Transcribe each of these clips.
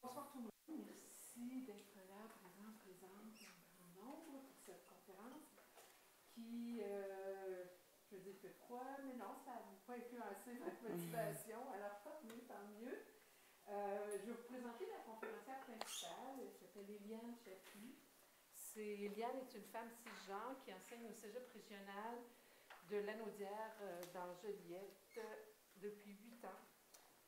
Bonsoir tout le monde. Merci d'être là, présente en grand nombre pour cette conférence qui, je veux dire, fait froid, mais non, ça n'a pas influencé votre motivation. Alors, tant mieux. Je vais vous présenter la conférencière principale. Elle s'appelle Éliane Chapuis. Éliane est une femme cisgenre qui enseigne au cégep régional de Lanaudière dans Joliette depuis 8 ans.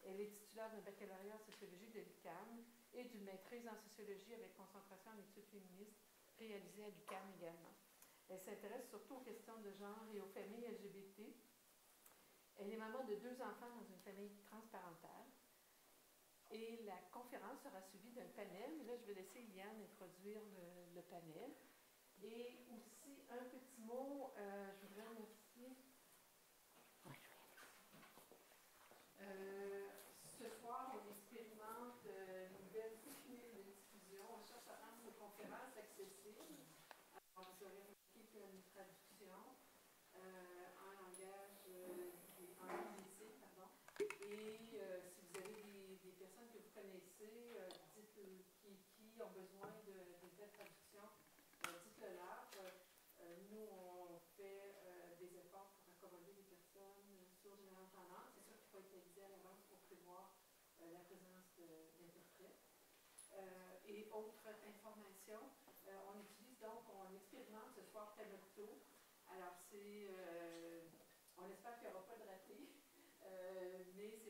Elle est titulaire d'un baccalauréat en sociologie de l'UQAM et d'une maîtrise en sociologie avec concentration en études féministes réalisée à l'UQAM également. Elle s'intéresse surtout aux questions de genre et aux familles LGBT. Elle est maman de 2 enfants dans une famille transparentale. Et la conférence sera suivie d'un panel. Là, je vais laisser Eliane introduire le panel. Et aussi, un petit mot, je voudrais remercier. Ce soir, on expérimente une nouvelle technique de diffusion. On cherche à rendre nos conférences accessibles. Alors, vous aurez remarqué qu'il y a une traduction en langage, en anglicisme, pardon. Et si vous avez des personnes que vous connaissez, qui ont besoin d'une telle traduction, dites-le leur. Nous, on fait des efforts pour accommoder les personnes sourdes et malentendantes. C'est sûr qu'il faut être avisé à l'avance pour prévoir la présence d'interprètes. Et autre information, on expérimente ce soir Panopto. Alors, on espère qu'il n'y aura pas de raté, mais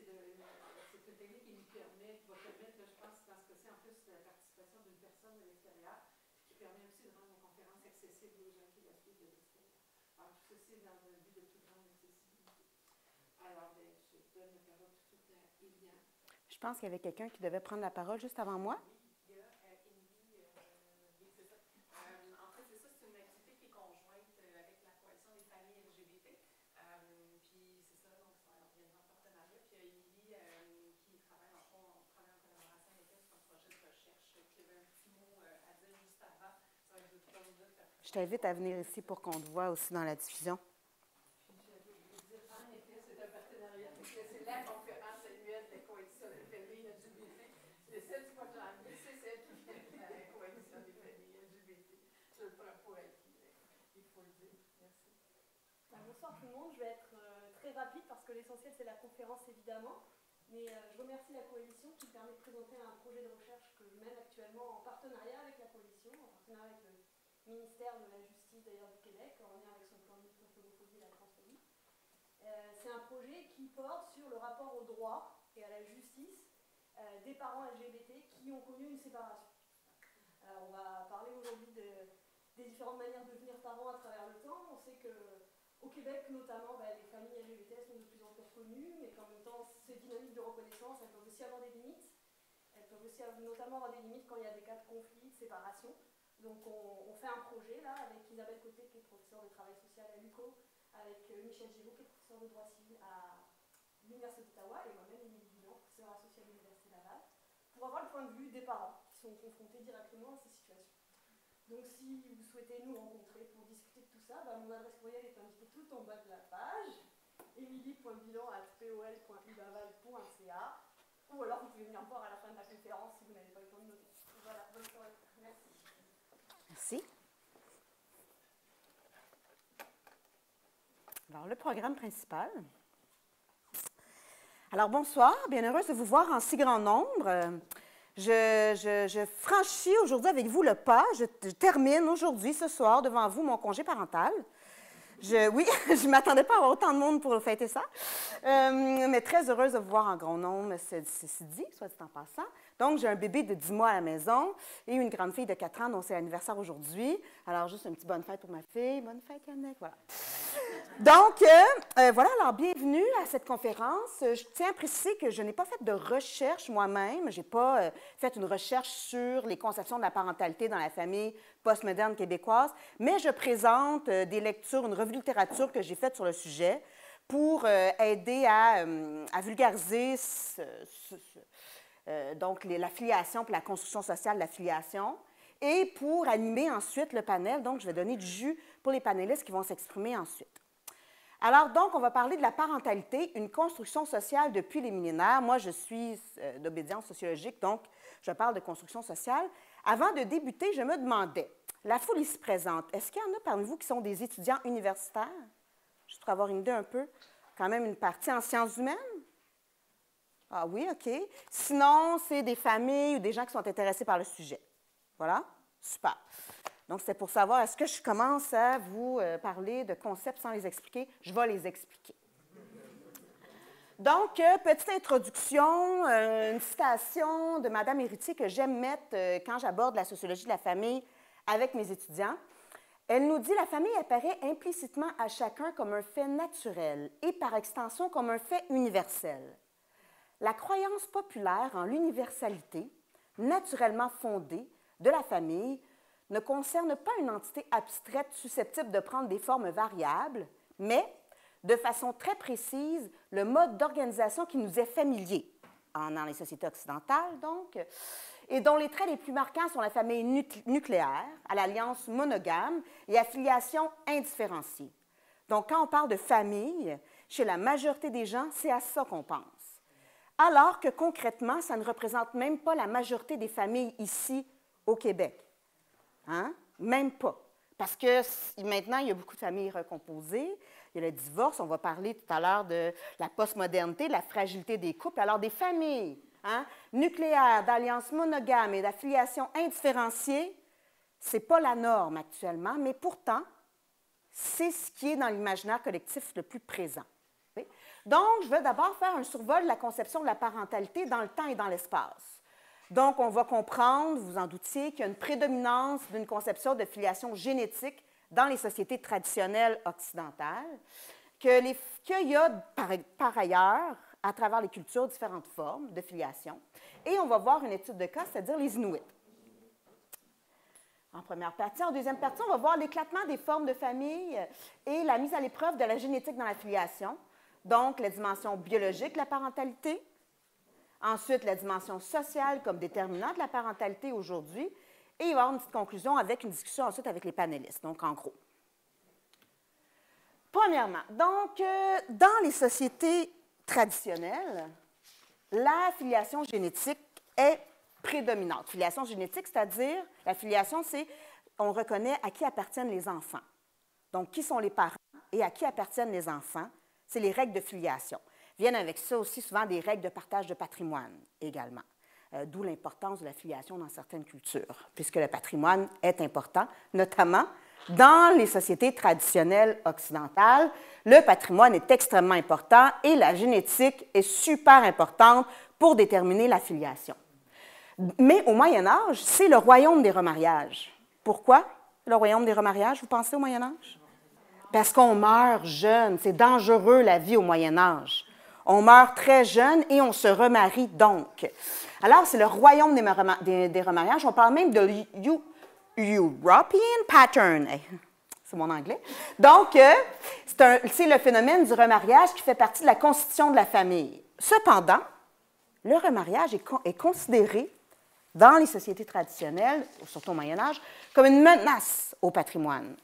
c'est une technique qui nous permet, qui va permettre, je pense, dans ce cas-ci, en plus, la participation d'une personne de l'extérieur, qui permet aussi de rendre la conférence accessible aux gens qui la suivent de l'extérieur. Alors, tout ceci est dans le but de plus grande accessibilité. Alors, je donne la parole tout de suite à Éliane. Je pense qu'il y avait quelqu'un qui devait prendre la parole juste avant moi. Oui, il y a Émilie, oui, c'est ça. En fait, c'est ça, c'est une activité qui est conjointe avec la Coalition des familles LGBT. Puis c'est ça, donc on vient en partenariat. Puis il y a Émilie qui travaille en collaboration avec elle sur un projet de recherche, qui avait un petit mot à dire juste avant. Ça va être 2-3 minutes. Je t'invite à venir ici pour qu'on te voit aussi dans la diffusion. Puis je vais vous dire, en effet, c'est un partenariat. C'est la conférence annuelle des coalitions des familles LGBT. C'est celle du mois de janvier, c'est celle qui vient de la coalition des familles LGBT. Je le prends pour acquis, il faut le dire. Merci. Bonsoir tout le monde, je vais être très rapide parce que l'essentiel c'est la conférence évidemment. Mais je remercie la coalition qui me permet de présenter un projet de recherche que je mène actuellement en partenariat avec la coalition, en partenariat avec le ministère de la Justice d'ailleurs du Québec, en lien avec son plan de lutte contre l'homophobie et la transphobie. C'est un projet qui porte sur le rapport au droit et à la justice des parents LGBT qui ont connu une séparation. Alors on va parler aujourd'hui des différentes manières de devenir parents à travers le temps. On sait qu'au Québec notamment, les familles LGBT sont de plus en plus reconnues, mais qu'en même temps, ces dynamiques de reconnaissance, elles peuvent aussi avoir des limites. Elles peuvent aussi notamment avoir des limites quand il y a des cas de conflit, de séparation. Donc on fait un projet là avec Isabelle Côté qui est professeure de travail social à l'UQO, avec Michel Géraud qui est professeur de droit civil à l'Université d'Ottawa et moi-même Émilie Guillon, professeure associée à l'Université Laval, pour avoir le point de vue des parents qui sont confrontés directement à ces situations. Donc si vous souhaitez nous rencontrer pour discuter de tout ça, mon adresse courriel est indiquée tout en bas de la page, emilie.bilan@pol.ubaval.ca, ou alors vous pouvez venir me voir à la fin de la conférence si vous n'avez pas eu le temps de noter. Voilà, bonne soirée. Merci. Merci. Alors, le programme principal. Alors, bonsoir, bien heureuse de vous voir en si grand nombre. Je franchis aujourd'hui avec vous le pas. Je termine aujourd'hui, ce soir, devant vous, mon congé parental. Oui, je ne m'attendais pas à avoir autant de monde pour fêter ça, mais très heureuse de vous voir en grand nombre, c'est dit, soit dit en passant. Donc, j'ai un bébé de 10 mois à la maison et une grande fille de 4 ans dont c'est l'anniversaire aujourd'hui. Alors, juste une petite bonne fête pour ma fille. Bonne fête, Yannick, voilà. Donc, voilà, alors bienvenue à cette conférence. Je tiens à préciser que je n'ai pas fait de recherche moi-même. Je n'ai pas fait une recherche sur les conceptions de la parentalité dans la famille postmoderne québécoise, mais je présente des lectures, une revue de littérature que j'ai faite sur le sujet pour aider à vulgariser donc la filiation puis la construction sociale de la filiation et pour animer ensuite le panel. Donc, je vais donner du jus pour les panélistes qui vont s'exprimer ensuite. Alors, donc, on va parler de la parentalité, une construction sociale depuis les millénaires. Moi, je suis d'obédience sociologique, donc je parle de construction sociale. Avant de débuter, je me demandais, la foule ici présente, est-ce qu'il y en a parmi vous qui sont des étudiants universitaires? Juste pour avoir une idée un peu, quand même une partie en sciences humaines? Ah oui, OK. Sinon, c'est des familles ou des gens qui sont intéressés par le sujet. Voilà? Super. Donc, c'est pour savoir, est-ce que je commence à vous parler de concepts sans les expliquer? Je vais les expliquer. Donc, petite introduction, une citation de Mme Héritier que j'aime mettre quand j'aborde la sociologie de la famille avec mes étudiants. Elle nous dit « La famille apparaît implicitement à chacun comme un fait naturel et par extension comme un fait universel. La croyance populaire en l'universalité, naturellement fondée, de la famille, ne concerne pas une entité abstraite susceptible de prendre des formes variables, mais, de façon très précise, le mode d'organisation qui nous est familier, dans les sociétés occidentales, donc, et dont les traits les plus marquants sont la famille nucléaire, à l'alliance monogame et à filiation indifférenciée. Donc, quand on parle de famille, chez la majorité des gens, c'est à ça qu'on pense. Alors que concrètement, ça ne représente même pas la majorité des familles ici au Québec. Hein? Même pas. Parce que maintenant, il y a beaucoup de familles recomposées, il y a le divorce, on va parler tout à l'heure de la postmodernité, de la fragilité des couples. Alors, des familles nucléaires, d'alliances monogames et d'affiliation indifférenciée, ce n'est pas la norme actuellement, mais pourtant, c'est ce qui est dans l'imaginaire collectif le plus présent. Donc, je vais d'abord faire un survol de la conception de la parentalité dans le temps et dans l'espace. Donc, on va comprendre, vous en doutiez, qu'il y a une prédominance d'une conception de filiation génétique dans les sociétés traditionnelles occidentales, qu'il y a par ailleurs, à travers les cultures, différentes formes de filiation. Et on va voir une étude de cas, c'est-à-dire les Inuits. En première partie. En deuxième partie, on va voir l'éclatement des formes de famille et la mise à l'épreuve de la génétique dans la filiation, donc la dimension biologique de la parentalité. Ensuite, la dimension sociale comme déterminant de la parentalité aujourd'hui. Et il va y avoir une petite conclusion avec une discussion ensuite avec les panélistes, donc en gros. Premièrement, donc, dans les sociétés traditionnelles, la filiation génétique est prédominante. Filiation génétique, c'est-à-dire, la filiation, c'est, on reconnaît à qui appartiennent les enfants. Donc, qui sont les parents et à qui appartiennent les enfants, c'est les règles de filiation. Viennent avec ça aussi souvent des règles de partage de patrimoine également, d'où l'importance de la filiation dans certaines cultures, puisque le patrimoine est important, notamment dans les sociétés traditionnelles occidentales. Le patrimoine est extrêmement important et la génétique est super importante pour déterminer la filiation. Mais au Moyen Âge, c'est le royaume des remariages. Pourquoi le royaume des remariages, vous pensez au Moyen Âge? Parce qu'on meurt jeune, c'est dangereux la vie au Moyen Âge. On meurt très jeune et on se remarie donc. Alors, c'est le royaume des remariages. On parle même de European pattern. C'est mon anglais. Donc, c'est le phénomène du remariage qui fait partie de la constitution de la famille. Cependant, le remariage est considéré dans les sociétés traditionnelles, surtout au Moyen Âge, comme une menace au patrimoine.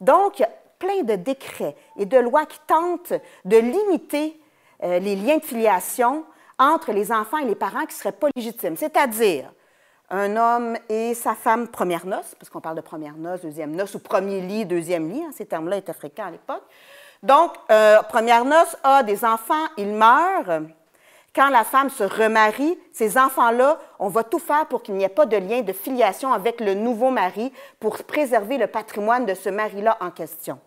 Donc, il y a plein de décrets et de lois qui tentent de limiter les liens de filiation entre les enfants et les parents qui ne seraient pas légitimes. C'est-à-dire, un homme et sa femme première noce, parce qu'on parle de première noce, deuxième noce, ou premier lit, deuxième lit, ces termes-là étaient fréquents à l'époque. Donc, première noce a des enfants, il meurt. Quand la femme se remarie, ces enfants-là, on va tout faire pour qu'il n'y ait pas de lien de filiation avec le nouveau mari pour préserver le patrimoine de ce mari-là en question.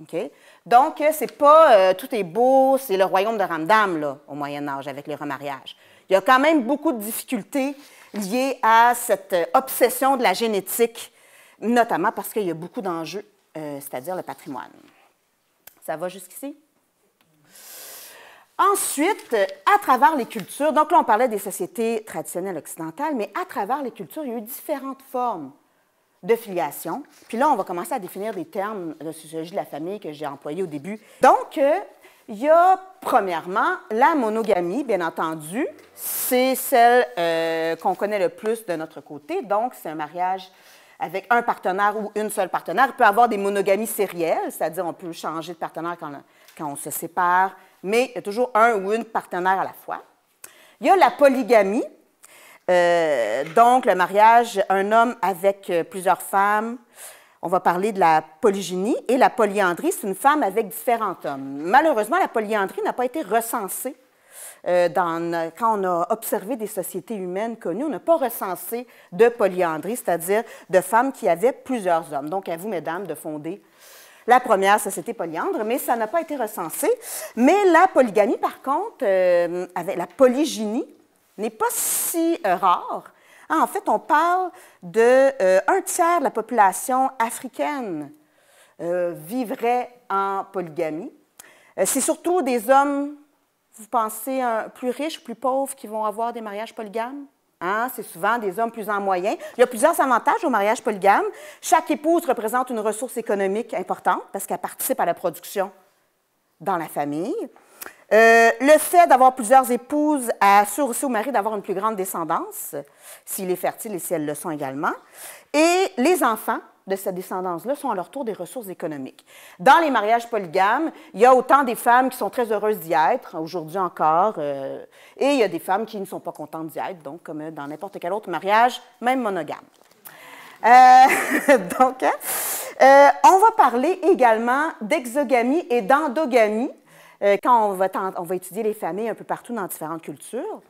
Okay? Donc, c'est pas tout est beau, c'est le royaume de Ramdam là, au Moyen Âge avec les remariages. Il y a quand même beaucoup de difficultés liées à cette obsession de la génétique, notamment parce qu'il y a beaucoup d'enjeux, c'est-à-dire le patrimoine. Ça va jusqu'ici? Ensuite, à travers les cultures, donc là, on parlait des sociétés traditionnelles occidentales, mais à travers les cultures, il y a eu différentes formes de filiation. Puis là, on va commencer à définir des termes de sociologie de la famille que j'ai employés au début. Donc, il y a, premièrement, la monogamie, bien entendu. C'est celle qu'on connaît le plus de notre côté. Donc, c'est un mariage avec un partenaire ou une seule partenaire. Il peut y avoir des monogamies sérielles, c'est-à-dire on peut changer de partenaire quand on se sépare, mais il y a toujours un ou une partenaire à la fois. Il y a la polygamie, donc le mariage, un homme avec plusieurs femmes. On va parler de la polygynie, et la polyandrie, c'est une femme avec différents hommes. Malheureusement, la polyandrie n'a pas été recensée. Quand on a observé des sociétés humaines connues, on n'a pas recensé de polyandrie, c'est-à-dire de femmes qui avaient plusieurs hommes. Donc, à vous, mesdames, de fonder la première société polyandre, mais ça n'a pas été recensé. Mais la polygamie, par contre, avec la polygynie, n'est pas si rare. En fait, on parle d'un tiers de la population africaine vivrait en polygamie. C'est surtout des hommes, vous pensez, plus riches, plus pauvres, qui vont avoir des mariages polygames? Hein? C'est souvent des hommes plus en moyen. Il y a plusieurs avantages au mariage polygame. Chaque épouse représente une ressource économique importante parce qu'elle participe à la production dans la famille. Le fait d'avoir plusieurs épouses assure aussi au mari d'avoir une plus grande descendance, s'il est fertile et si elles le sont également. Et les enfants de cette descendance-là sont à leur tour des ressources économiques. Dans les mariages polygames, il y a autant des femmes qui sont très heureuses d'y être, aujourd'hui encore, et il y a des femmes qui ne sont pas contentes d'y être, donc comme dans n'importe quel autre mariage, même monogame. Donc, on va parler également d'exogamie et d'endogamie quand on va étudier les familles un peu partout dans différentes cultures.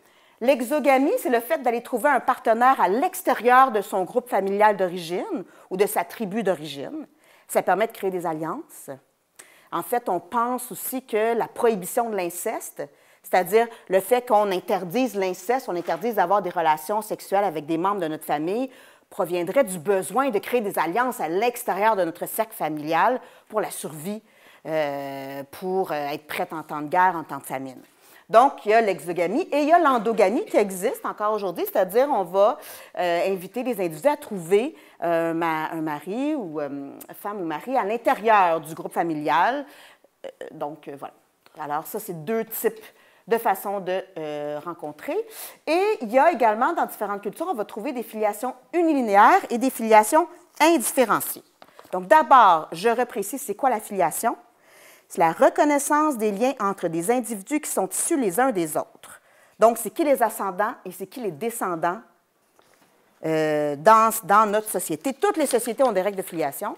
L'exogamie, c'est le fait d'aller trouver un partenaire à l'extérieur de son groupe familial d'origine ou de sa tribu d'origine. Ça permet de créer des alliances. En fait, on pense aussi que la prohibition de l'inceste, c'est-à-dire le fait qu'on interdise l'inceste, on interdise d'avoir des relations sexuelles avec des membres de notre famille, proviendrait du besoin de créer des alliances à l'extérieur de notre cercle familial pour la survie, pour être prête en temps de guerre, en temps de famine. Donc, il y a l'exogamie et il y a l'endogamie qui existe encore aujourd'hui, c'est-à-dire on va inviter les individus à trouver un mari ou femme ou mari à l'intérieur du groupe familial. Donc, voilà. Alors, ça, c'est deux types de façons de rencontrer. Et il y a également, dans différentes cultures, on va trouver des filiations unilinéaires et des filiations indifférenciées. Donc, d'abord, je reprécise, c'est quoi la filiation? C'est la reconnaissance des liens entre des individus qui sont issus les uns des autres. Donc, c'est qui les ascendants et c'est qui les descendants dans notre société. Toutes les sociétés ont des règles de filiation.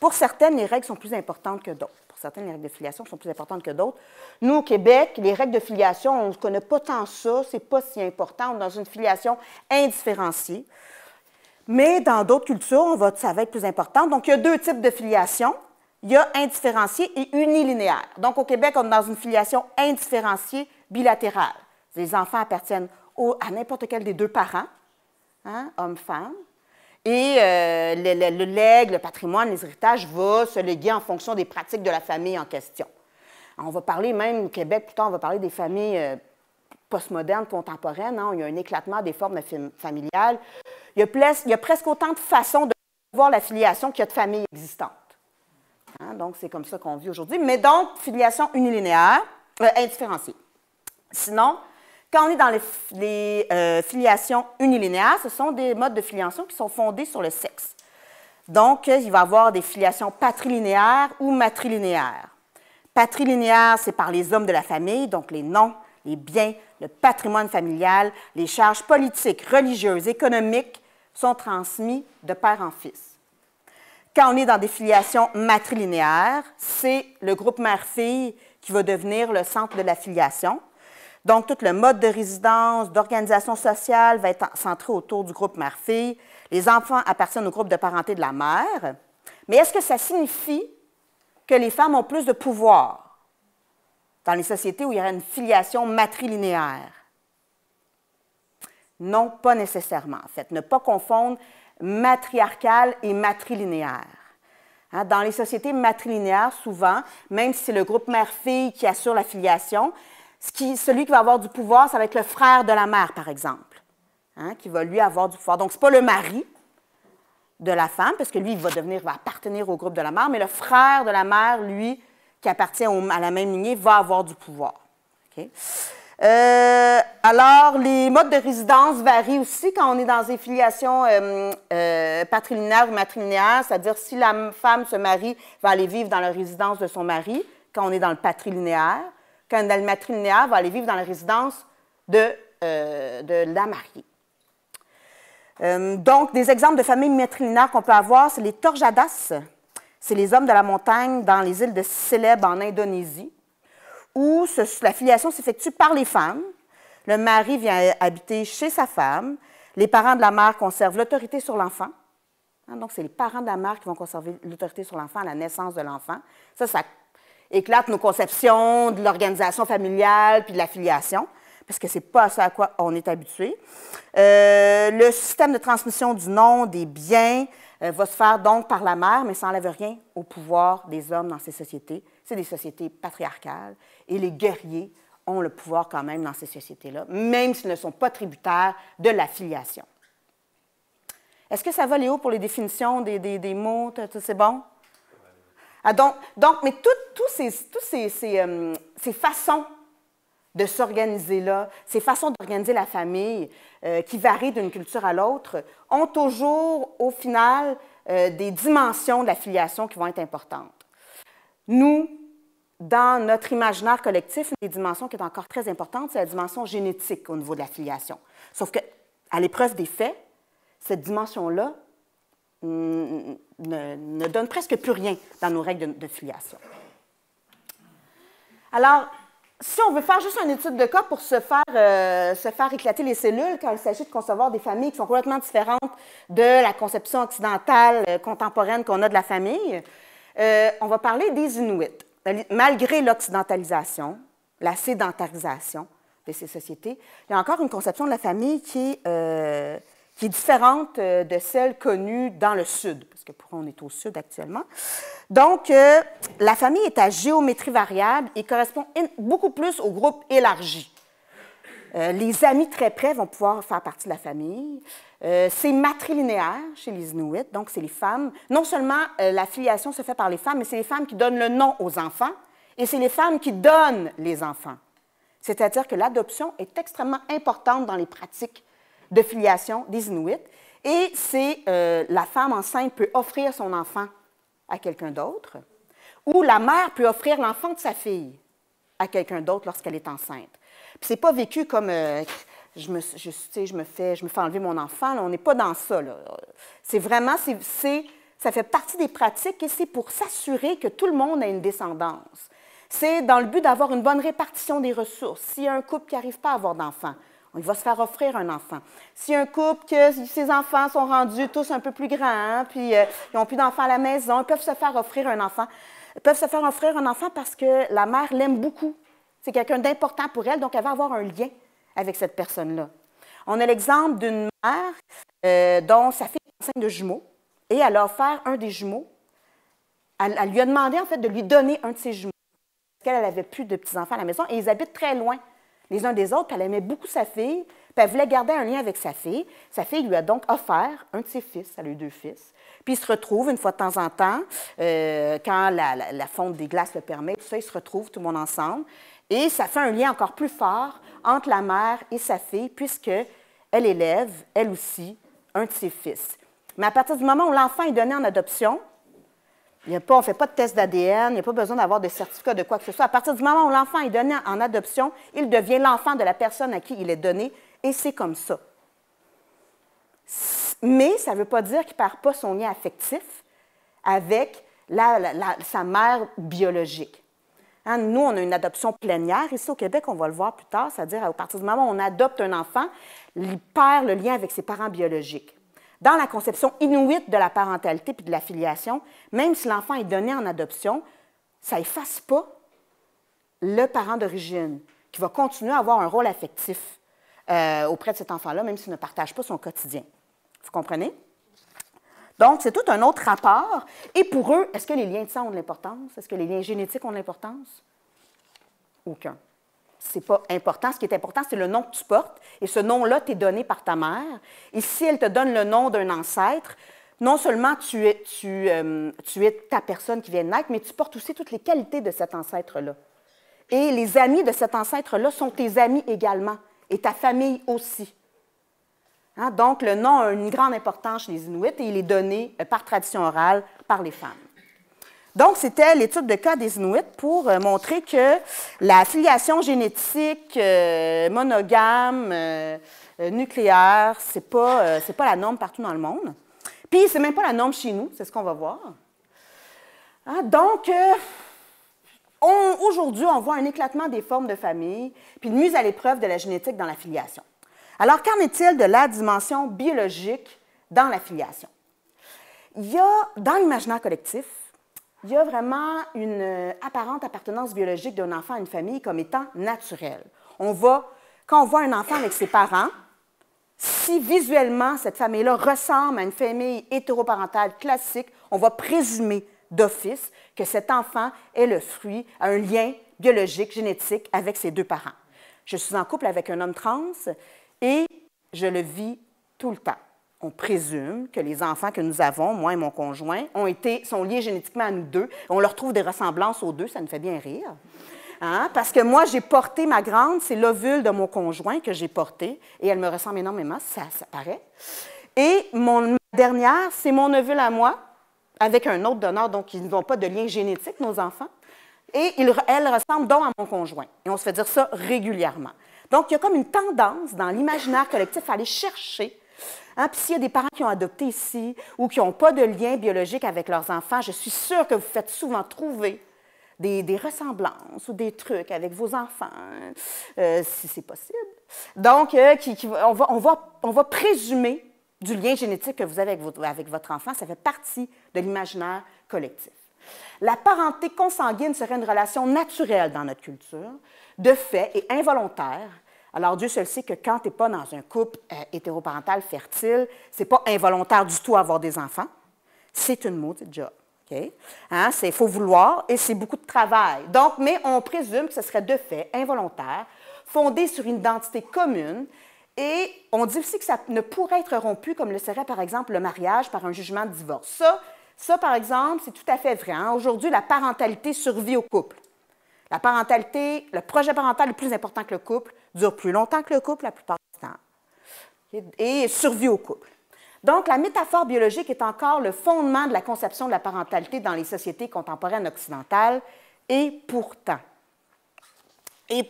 Pour certaines, les règles sont plus importantes que d'autres. Pour certaines, les règles de filiation sont plus importantes que d'autres. Nous, au Québec, les règles de filiation, on ne connaît pas tant ça, ce n'est pas si important. On est dans une filiation indifférenciée. Mais dans d'autres cultures, ça va être plus important. Donc, il y a deux types de filiation. Il y a indifférencié et unilinéaire. Donc, au Québec, on est dans une filiation indifférenciée bilatérale. Les enfants appartiennent à n'importe quel des deux parents, hein, homme-femme, et le legs, le patrimoine, les héritages vont se léguer en fonction des pratiques de la famille en question. On va parler même au Québec, plus tard, on va parler des familles postmodernes, contemporaines. Hein, il y a un éclatement des formes familiales. Il y a presque autant de façons de voir la filiation qu'il y a de familles existantes. Hein, donc, c'est comme ça qu'on vit aujourd'hui. Mais donc, filiation unilinéaire, indifférenciée. Sinon, quand on est dans les filiations unilinéaires, ce sont des modes de filiation qui sont fondés sur le sexe. Donc, il va y avoir des filiations patrilinéaires ou matrilinéaires. Patrilinéaire, c'est par les hommes de la famille, donc les noms, les biens, le patrimoine familial, les charges politiques, religieuses, économiques sont transmis de père en fils. Quand on est dans des filiations matrilinéaires, c'est le groupe mère-fille qui va devenir le centre de la filiation. Donc, tout le mode de résidence, d'organisation sociale va être centré autour du groupe mère-fille. Les enfants appartiennent au groupe de parenté de la mère. Mais est-ce que ça signifie que les femmes ont plus de pouvoir dans les sociétés où il y aurait une filiation matrilinéaire? Non, pas nécessairement. En fait, ne pas confondre matriarcale et matrilinéaire. Hein, dans les sociétés matrilinéaires, souvent, même si c'est le groupe mère-fille qui assure la filiation, celui qui va avoir du pouvoir, ça va être le frère de la mère, par exemple, hein, qui va lui avoir du pouvoir. Donc, ce n'est pas le mari de la femme, parce que lui, il va appartenir au groupe de la mère, mais le frère de la mère, lui, qui appartient à la même lignée, va avoir du pouvoir. Okay? Alors, les modes de résidence varient aussi quand on est dans des filiations patrilinéaires ou matrilinéaires, c'est-à-dire si la femme se marie, va aller vivre dans la résidence de son mari, quand on est dans le patrilinéaire. Quand on est dans le matrilinéaire, va aller vivre dans la résidence de la mariée. Donc, des exemples de familles matrilinéaires qu'on peut avoir, c'est les Torjadas. C'est les hommes de la montagne dans les îles de Célèbes en Indonésie, où la filiation s'effectue par les femmes. Le mari vient habiter chez sa femme. Les parents de la mère conservent l'autorité sur l'enfant. Donc, c'est les parents de la mère qui vont conserver l'autorité sur l'enfant à la naissance de l'enfant. Ça éclate nos conceptions de l'organisation familiale puis de la filiation, parce que ce n'est pas ça à quoi on est habitué. Le système de transmission du nom, des biens, va se faire donc par la mère, mais ça n'enlève rien au pouvoir des hommes dans ces sociétés. C'est des sociétés patriarcales et les guerriers ont le pouvoir quand même dans ces sociétés-là, même s'ils ne sont pas tributaires de la filiation. Est-ce que ça va, Léo, pour les définitions des mots? C'est bon? Ah, mais toutes ces façons de s'organiser là, ces façons d'organiser la famille qui varient d'une culture à l'autre, ont toujours, au final, des dimensions de la filiation qui vont être importantes. Nous, dans notre imaginaire collectif, une des dimensions qui est encore très importante, c'est la dimension génétique au niveau de la filiation. Sauf qu'à l'épreuve des faits, cette dimension-là ne donne presque plus rien dans nos règles de filiation. Alors, si on veut faire juste une étude de cas pour se faire éclater les cellules quand il s'agit de concevoir des familles qui sont complètement différentes de la conception occidentale contemporaine qu'on a de la famille, on va parler des Inuits. Malgré l'occidentalisation, la sédentarisation de ces sociétés, il y a encore une conception de la famille qui est différente de celle connue dans le Sud, parce que pour eux, on est au Sud actuellement. Donc, la famille est à géométrie variable et correspond beaucoup plus au groupe élargi. Les amis très près vont pouvoir faire partie de la famille. C'est matrilinéaire chez les Inuits, donc c'est les femmes. Non seulement la filiation se fait par les femmes, mais c'est les femmes qui donnent le nom aux enfants et c'est les femmes qui donnent les enfants. C'est-à-dire que l'adoption est extrêmement importante dans les pratiques de filiation des Inuits et c'est la femme enceinte peut offrir son enfant à quelqu'un d'autre ou la mère peut offrir l'enfant de sa fille à quelqu'un d'autre lorsqu'elle est enceinte. Ce n'est pas vécu comme je me fais enlever mon enfant, là, on n'est pas dans ça. C'est vraiment, ça fait partie des pratiques et c'est pour s'assurer que tout le monde a une descendance. C'est dans le but d'avoir une bonne répartition des ressources. S'il y a un couple qui n'arrive pas à avoir d'enfants, il va se faire offrir un enfant. S'il y a un couple que ses enfants sont rendus tous un peu plus grands, puis ils n'ont plus d'enfants à la maison, ils peuvent se faire offrir un enfant. Ils peuvent se faire offrir un enfant parce que la mère l'aime beaucoup. C'est quelqu'un d'important pour elle, donc elle va avoir un lien avec cette personne-là. On a l'exemple d'une mère dont sa fille est enceinte de jumeaux et elle a offert un des jumeaux. Elle lui a demandé en fait de lui donner un de ses jumeaux parce qu'elle n'avait plus de petits-enfants à la maison et ils habitent très loin les uns des autres. Puis elle aimait beaucoup sa fille, puis elle voulait garder un lien avec sa fille. Sa fille lui a donc offert un de ses fils. Elle a eu 2 fils. Puis ils se retrouvent une fois de temps en temps, quand la fonte des glaces le permet, tout ça, ils se retrouvent tout le monde ensemble. Et ça fait un lien encore plus fort entre la mère et sa fille, puisqu'elle élève, elle aussi, un de ses fils. Mais à partir du moment où l'enfant est donné en adoption, on ne fait pas de test d'ADN, il n'y a pas besoin d'avoir de certificat de quoi que ce soit. À partir du moment où l'enfant est donné en adoption, il devient l'enfant de la personne à qui il est donné, et c'est comme ça. Mais ça ne veut pas dire qu'il ne perd pas son lien affectif avec sa mère biologique. Hein, nous, on a une adoption plénière. Ici, au Québec, on va le voir plus tard, c'est-à-dire à partir du moment où on adopte un enfant, il perd le lien avec ses parents biologiques. Dans la conception inuite de la parentalité et de la filiation, même si l'enfant est donné en adoption, ça n'efface pas le parent d'origine qui va continuer à avoir un rôle affectif auprès de cet enfant-là, même s'il ne partage pas son quotidien. Vous comprenez? Donc, c'est tout un autre rapport. Et pour eux, est-ce que les liens de sang ont de l'importance? Est-ce que les liens génétiques ont de l'importance? Aucun. Ce n'est pas important. Ce qui est important, c'est le nom que tu portes. Et ce nom-là t'est donné par ta mère. Et si elle te donne le nom d'un ancêtre, non seulement tu es ta personne qui vient de naître, mais tu portes aussi toutes les qualités de cet ancêtre-là. Et les amis de cet ancêtre-là sont tes amis également, et ta famille aussi. Hein? Donc, le nom a une grande importance chez les Inuits et il est donné par tradition orale par les femmes. Donc, c'était l'étude de cas des Inuits pour montrer que la filiation génétique monogame, nucléaire, ce n'est pas la norme partout dans le monde. Puis, ce n'est même pas la norme chez nous, c'est ce qu'on va voir. Hein? Donc, aujourd'hui, on voit un éclatement des formes de famille, puis une mise à l'épreuve de la génétique dans la filiation. Alors, qu'en est-il de la dimension biologique dans la filiation? Il y a, dans l'imaginaire collectif, il y a vraiment une apparente appartenance biologique d'un enfant à une famille comme étant naturelle. Quand on voit un enfant avec ses parents, si visuellement cette famille-là ressemble à une famille hétéroparentale classique, on va présumer d'office que cet enfant est le fruit, a un lien biologique, génétique avec ses deux parents. Je suis en couple avec un homme trans et je le vis tout le temps. On présume que les enfants que nous avons, moi et mon conjoint, sont liés génétiquement à nous deux. On leur trouve des ressemblances aux deux, ça nous fait bien rire. Hein? Parce que moi, j'ai porté ma grande, c'est l'ovule de mon conjoint que j'ai porté, et elle me ressemble énormément, ça paraît. Et ma dernière, c'est mon ovule à moi, avec un autre donneur, donc ils n'ont pas de lien génétique, nos enfants. Et elle ressemble donc à mon conjoint. Et on se fait dire ça régulièrement. Donc, il y a comme une tendance dans l'imaginaire collectif à aller chercher. Hein, puis s'il y a des parents qui ont adopté ici ou qui n'ont pas de lien biologique avec leurs enfants, je suis sûre que vous faites souvent trouver des ressemblances ou des trucs avec vos enfants, si c'est possible. Donc, on va présumer du lien génétique que vous avez avec votre enfant. Ça fait partie de l'imaginaire collectif. La parenté consanguine serait une relation naturelle dans notre culture, de fait et involontaire. Alors, Dieu seul sait que quand tu n'es pas dans un couple hétéroparental fertile, ce n'est pas involontaire du tout avoir des enfants. C'est une maudite job. Okay? Hein? Il faut vouloir et c'est beaucoup de travail. Donc, mais on présume que ce serait de fait involontaire, fondé sur une identité commune. Et on dit aussi que ça ne pourrait être rompu comme le serait, par exemple, le mariage par un jugement de divorce. Ça par exemple, c'est tout à fait vrai. Hein? Aujourd'hui, la parentalité survit au couple. La parentalité, le projet parental est plus important que le couple, dure plus longtemps que le couple la plupart du temps, et survit au couple. Donc, la métaphore biologique est encore le fondement de la conception de la parentalité dans les sociétés contemporaines occidentales, et pourtant, il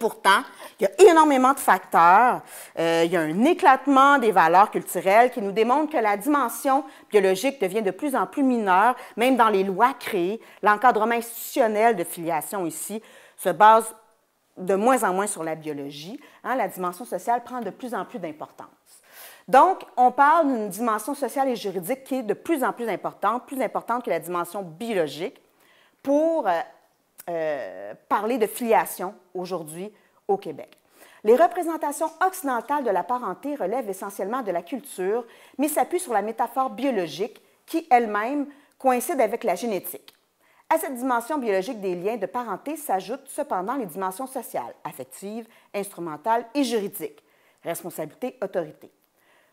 y a énormément de facteurs. Il y a un éclatement des valeurs culturelles qui nous démontre que la dimension biologique devient de plus en plus mineure, même dans les lois créées. L'encadrement institutionnel de filiation ici se base de moins en moins sur la biologie. Hein, la dimension sociale prend de plus en plus d'importance. Donc, on parle d'une dimension sociale et juridique qui est de plus en plus importante que la dimension biologique, pour parler de filiation aujourd'hui au Québec. Les représentations occidentales de la parenté relèvent essentiellement de la culture, mais s'appuient sur la métaphore biologique qui, elle-même, coïncide avec la génétique. À cette dimension biologique des liens de parenté s'ajoutent cependant les dimensions sociales, affectives, instrumentales et juridiques, responsabilité, autorité.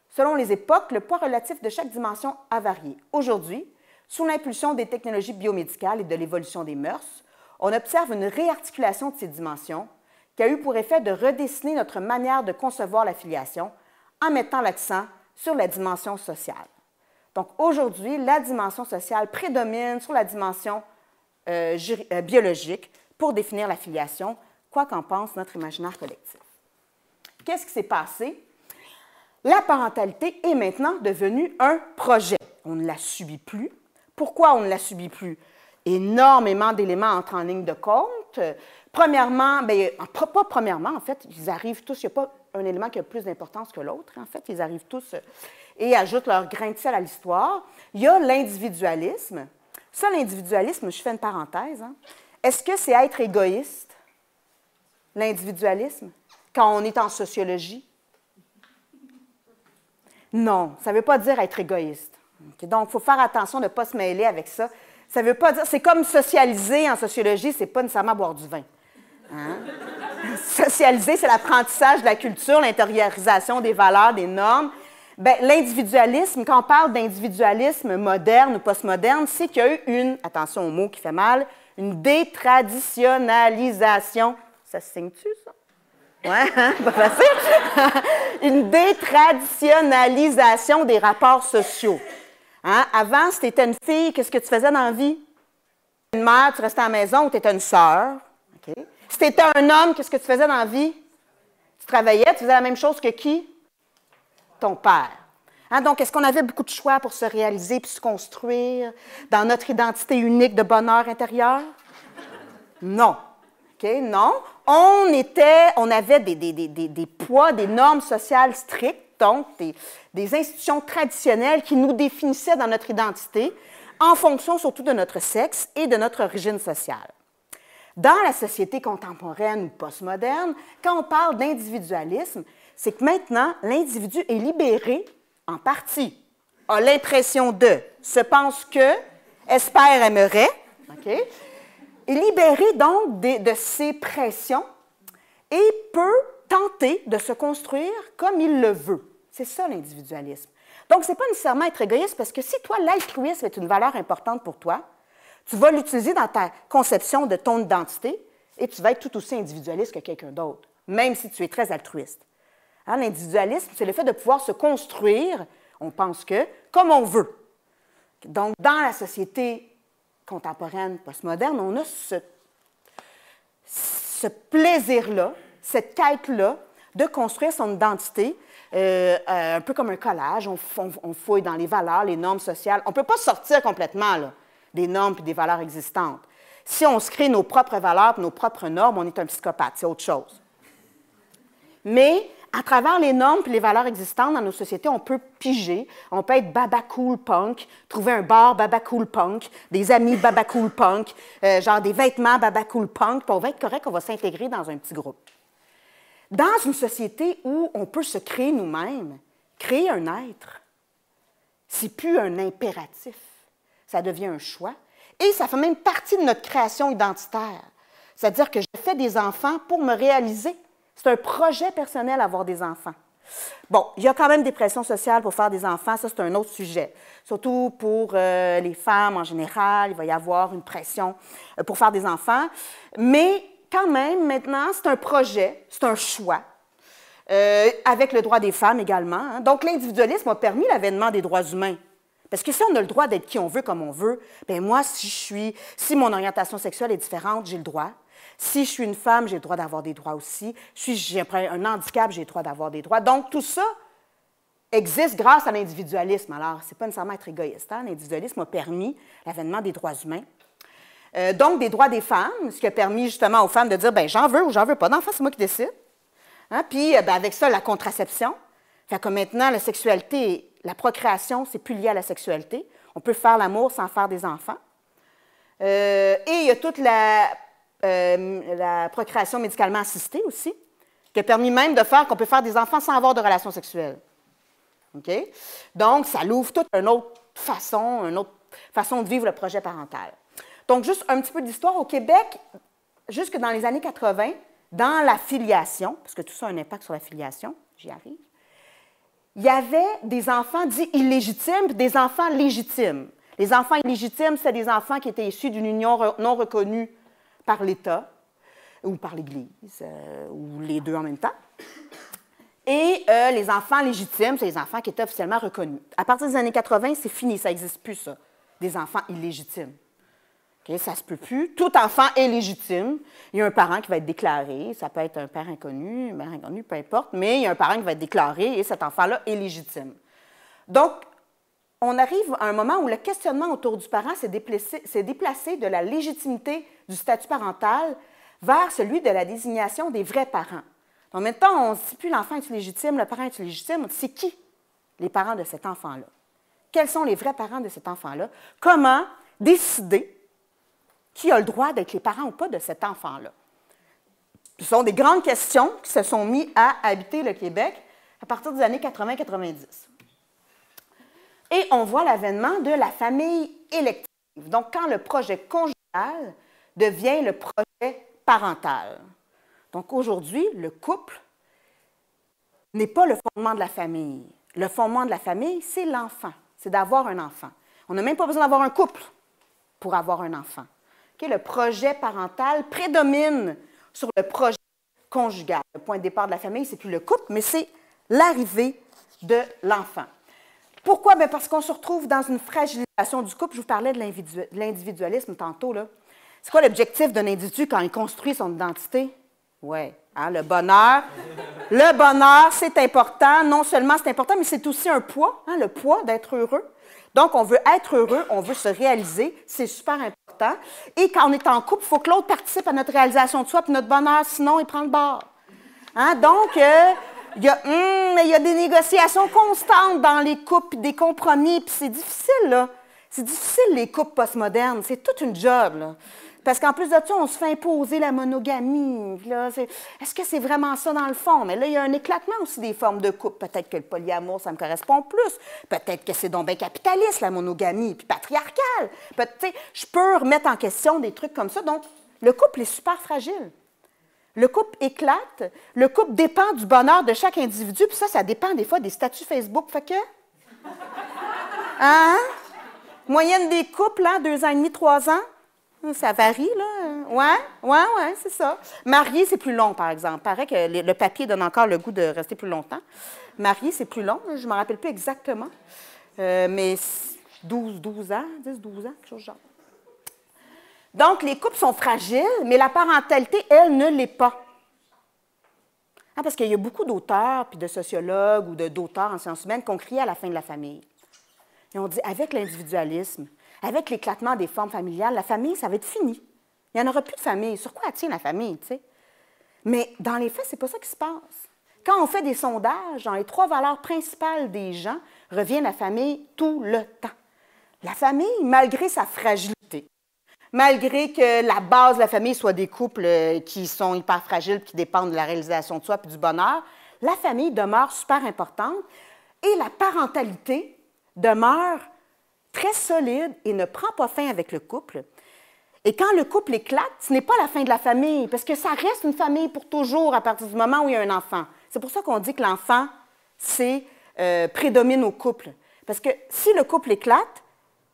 Selon les époques, le poids relatif de chaque dimension a varié. Aujourd'hui, sous l'impulsion des technologies biomédicales et de l'évolution des mœurs, on observe une réarticulation de ces dimensions qui a eu pour effet de redessiner notre manière de concevoir la filiation en mettant l'accent sur la dimension sociale. Donc aujourd'hui, la dimension sociale prédomine sur la dimension biologique pour définir la filiation, quoi qu'en pense notre imaginaire collectif. Qu'est-ce qui s'est passé? La parentalité est maintenant devenue un projet. On ne la subit plus. Pourquoi on ne la subit plus? Énormément d'éléments entrent en ligne de compte. Premièrement, pas premièrement, en fait, ils arrivent tous, il n'y a pas un élément qui a plus d'importance que l'autre, en fait, ils arrivent tous et ajoutent leur grain de sel à l'histoire. Il y a l'individualisme. Ça, l'individualisme, je fais une parenthèse, hein. Est-ce que c'est être égoïste, l'individualisme, quand on est en sociologie? Non, ça ne veut pas dire être égoïste. Okay? Donc, il faut faire attention de ne pas se mêler avec ça. Ça ne veut pas dire, c'est comme socialiser en sociologie, ce n'est pas nécessairement boire du vin. Hein? Socialiser, c'est l'apprentissage de la culture, l'intériorisation des valeurs, des normes. Bien, l'individualisme, quand on parle d'individualisme moderne ou postmoderne, c'est qu'il y a eu attention au mot qui fait mal, une détraditionnalisation Ça se signe-tu, ça? Ouais, hein? Pas facile. Une détraditionnalisation des rapports sociaux. Hein? Avant, si tu étais une fille, qu'est-ce que tu faisais dans la vie? Une mère, tu restais à la maison ou tu étais une sœur. Okay. Si tu étais un homme, qu'est-ce que tu faisais dans la vie? Tu travaillais, tu faisais la même chose que qui? Ton père. Hein? Donc, est-ce qu'on avait beaucoup de choix pour se réaliser puis se construire dans notre identité unique de bonheur intérieur? Non. Okay? Non. On avait des poids, des normes sociales strictes, donc des institutions traditionnelles qui nous définissaient dans notre identité en fonction surtout de notre sexe et de notre origine sociale. Dans la société contemporaine ou postmoderne, quand on parle d'individualisme, c'est que maintenant, l'individu est libéré en partie, a l'impression de, se pense que, espère, aimerait, okay? Est libéré donc de ses pressions et peut tenter de se construire comme il le veut. C'est ça l'individualisme. Donc, ce n'est pas nécessairement être égoïste parce que si toi, l'altruisme est une valeur importante pour toi, tu vas l'utiliser dans ta conception de ton identité et tu vas être tout aussi individualiste que quelqu'un d'autre, même si tu es très altruiste. Hein, l'individualisme, c'est le fait de pouvoir se construire, on pense que, comme on veut. Donc, dans la société contemporaine, postmoderne, on a ce plaisir-là, cette quête-là de construire son identité, un peu comme un collage. On fouille dans les valeurs, les normes sociales. On ne peut pas sortir complètement là, des normes et des valeurs existantes. Si on se crée nos propres valeurs et nos propres normes, on est un psychopathe, c'est autre chose. Mais à travers les normes et les valeurs existantes dans nos sociétés, on peut piger, on peut être baba cool punk, trouver un bar baba cool punk, des amis baba cool punk, genre des vêtements baba cool punk, puis on va être correct, on va s'intégrer dans un petit groupe. Dans une société où on peut se créer nous-mêmes, créer un être, c'est plus un impératif, ça devient un choix, et ça fait même partie de notre création identitaire. C'est-à-dire que je fais des enfants pour me réaliser. C'est un projet personnel avoir des enfants. Bon, il y a quand même des pressions sociales pour faire des enfants, ça c'est un autre sujet. Surtout pour les femmes en général, il va y avoir une pression pour faire des enfants. Mais quand même, maintenant, c'est un projet, c'est un choix, avec le droit des femmes également. Hein. Donc l'individualisme a permis l'avènement des droits humains. Parce que si on a le droit d'être qui on veut, comme on veut, bien moi, si mon orientation sexuelle est différente, j'ai le droit. Si je suis une femme, j'ai le droit d'avoir des droits aussi. Si j'ai un handicap, j'ai le droit d'avoir des droits. Donc, tout ça existe grâce à l'individualisme. Alors, ce n'est pas nécessairement être égoïste. Hein? L'individualisme a permis l'avènement des droits humains. Donc, des droits des femmes, ce qui a permis justement aux femmes de dire, bien, j'en veux ou j'en veux pas d'enfant, c'est moi qui décide. Hein? Puis, bien, avec ça, la contraception. Fait que maintenant, la sexualité, la procréation, c'est plus lié à la sexualité. On peut faire l'amour sans faire des enfants. Et il y a toute la procréation médicalement assistée aussi, qui a permis même de faire qu'on peut faire des enfants sans avoir de relations sexuelles. Okay? Donc, ça l'ouvre toute une autre façon de vivre le projet parental. Donc, juste un petit peu d'histoire. Au Québec, jusque dans les années 80, dans la filiation, parce que tout ça a un impact sur la filiation, j'y arrive, il y avait des enfants dits illégitimes et des enfants légitimes. Les enfants illégitimes, c'est des enfants qui étaient issus d'une union non reconnue par l'État ou par l'Église, ou les deux en même temps. Et les enfants légitimes, c'est les enfants qui étaient officiellement reconnus. À partir des années 80, c'est fini, ça n'existe plus, ça, des enfants illégitimes. Okay, ça ne se peut plus. Tout enfant est légitime. Il y a un parent qui va être déclaré, ça peut être un père inconnu, une mère inconnue, peu importe, mais il y a un parent qui va être déclaré et cet enfant-là est légitime. Donc, on arrive à un moment où le questionnement autour du parent s'est déplacé de la légitimité du statut parental vers celui de la désignation des vrais parents. Donc maintenant, on ne dit plus l'enfant est légitime, le parent est légitime, c'est qui les parents de cet enfant-là? Quels sont les vrais parents de cet enfant-là? Comment décider qui a le droit d'être les parents ou pas de cet enfant-là? Ce sont des grandes questions qui se sont mises à habiter le Québec à partir des années 80-90. Et on voit l'avènement de la famille élective. Donc, quand le projet conjugal devient le projet parental. Donc, aujourd'hui, le couple n'est pas le fondement de la famille. Le fondement de la famille, c'est l'enfant. C'est d'avoir un enfant. On n'a même pas besoin d'avoir un couple pour avoir un enfant. Okay? Le projet parental prédomine sur le projet conjugale. Le point de départ de la famille, c'est plus le couple, mais c'est l'arrivée de l'enfant. Pourquoi? Bien, parce qu'on se retrouve dans une fragilisation du couple. Je vous parlais de l'individualisme tantôt, là. C'est quoi l'objectif d'un individu quand il construit son identité? Oui, hein, le bonheur. Le bonheur, c'est important. Non seulement c'est important, mais c'est aussi un poids, hein, le poids d'être heureux. Donc, on veut être heureux, on veut se réaliser, c'est super important. Et quand on est en couple, il faut que l'autre participe à notre réalisation de soi et notre bonheur, sinon il prend le bord. Hein? Donc, il y a des négociations constantes dans les couples, des compromis, puis c'est difficile, là. C'est difficile, les couples postmodernes. C'est toute une job, là. Parce qu'en plus de ça, on se fait imposer la monogamie. Est-ce que c'est vraiment ça dans le fond? Mais là, il y a un éclatement aussi des formes de couple. Peut-être que le polyamour, ça me correspond plus. Peut-être que c'est donc bien capitaliste, la monogamie, puis patriarcale. Je peux remettre en question des trucs comme ça. Donc, le couple est super fragile. Le couple éclate. Le couple dépend du bonheur de chaque individu. Puis ça dépend des fois des statuts Facebook. Fait que... Hein? Moyenne des couples, hein, 2 ans et demi, 3 ans. Ça varie, là. Oui, c'est ça. Marié, c'est plus long, par exemple. Il paraît que le papier donne encore le goût de rester plus longtemps. Marié, c'est plus long. Je ne me rappelle plus exactement. Mais 12 ans, 10-12 ans, quelque chose de genre. Donc, les couples sont fragiles, mais la parentalité, elle, ne l'est pas. Hein, parce qu'il y a beaucoup d'auteurs, puis de sociologues ou d'auteurs en sciences humaines qui ont crié à la fin de la famille. Ils ont dit, avec l'individualisme, avec l'éclatement des formes familiales, la famille, ça va être fini. Il n'y en aura plus de famille. Sur quoi elle tient la famille, tu sais? Mais dans les faits, ce n'est pas ça qui se passe. Quand on fait des sondages, dans les 3 valeurs principales des gens, revient la famille tout le temps. La famille, malgré sa fragilité, malgré que la base de la famille soit des couples qui sont hyper fragiles, qui dépendent de la réalisation de soi et du bonheur, la famille demeure super importante et la parentalité demeure très solide et ne prend pas fin avec le couple. Et quand le couple éclate, ce n'est pas la fin de la famille, parce que ça reste une famille pour toujours à partir du moment où il y a un enfant. C'est pour ça qu'on dit que l'enfant, prédomine au couple. Parce que si le couple éclate,